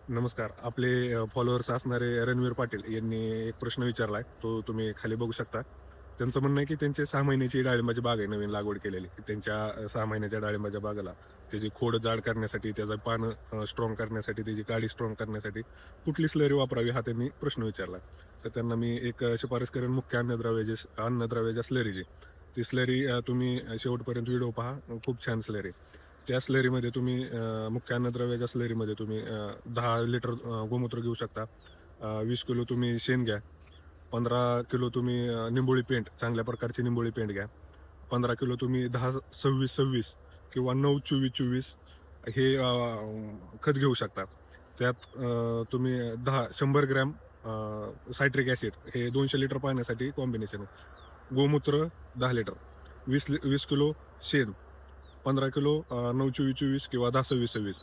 नमस्कार. आपले फॉलोअर्स असणारे रणवीर पाटील यांनी एक प्रश्न विचारलाय. तो तुम्ही खाली बघू शकता. त्यांचं म्हणणं आहे, की त्यांची 6 महिन्याची डाळिंबाची बाग आहे नवीन लागवड केलेली. त्यांच्या 6 महिन्याच्या डाळिंबाच्या बागेला त्याची खोड जाड करण्यासाठी, त्याचं पानं स्ट्राँग करण्यासाठी, त्याची काडी स्ट्राँग करण्यासाठी कुठली स्लरी वापरावी हा त्यांनी प्रश्न विचारला. तर त्यांना मी एक शिफारस करेन मुख्य अन्नद्रव्याच्या स्लरीची. ती स्लरी तुम्ही शेवटपर्यंत व्हिडिओ पहा. खूप छान स्लरी आहे. त्या स्लरीमध्ये तुम्ही मुख्य अन्नद्रव्याच्या स्लरीमध्ये तुम्ही 10 लिटर गोमूत्र घेऊ शकता. 20 किलो तुम्ही शेण घ्या. 15 किलो तुम्ही निंबोळी पेंट, चांगल्या प्रकारची निंबोळी पेंट घ्या. 15 किलो तुम्ही 10-26-26 किंवा 9-24-24 हे खत घेऊ शकता. त्यात तुम्ही 100 ग्रॅम सायट्रिक ॲसिड हे 200 लिटर पाण्यासाठी कॉम्बिनेशन आहे. गोमूत्र 10 लिटर, 20 किलो शेण, 15 किलो 9-24-24 किंवा 10-26-26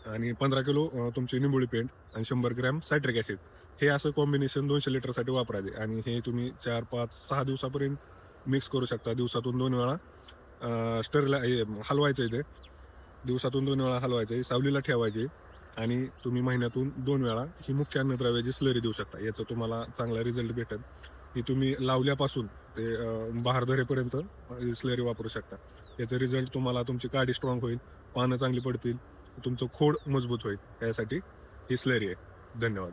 आणि 15 किलो तुमची निंबोळी पेंट आणि 100 ग्रॅम सायट्रिक ॲसिड. हे असं कॉम्बिनेशन 200 लिटरसाठी वापरायचे आणि हे तुम्ही 4, 5, 6 दिवसापर्यंत मिक्स करू शकता. दिवसातून 2 वेळा हलवायचं आहे ते. दिवसातून 2 वेळा हलवायचं आहे, सावलीला ठेवायचे आणि तुम्ही महिन्यातून 2 वेळा ही मुख्य अन्नद्रव्याची स्लरी देऊ शकता. याचा तुम्हाला चांगला रिझल्ट भेटेल. ही तुम्ही लावल्यापासून ते बहार धरेपर्यंत स्लरी वापरू शकता. याचा रिझल्ट तुम्हाला तुमची काडी स्ट्रॉंग होईल, पानं चांगली पडतील, तुमचं खोड मजबूत होईल. यासाठी ही स्लरी आहे. धन्यवाद.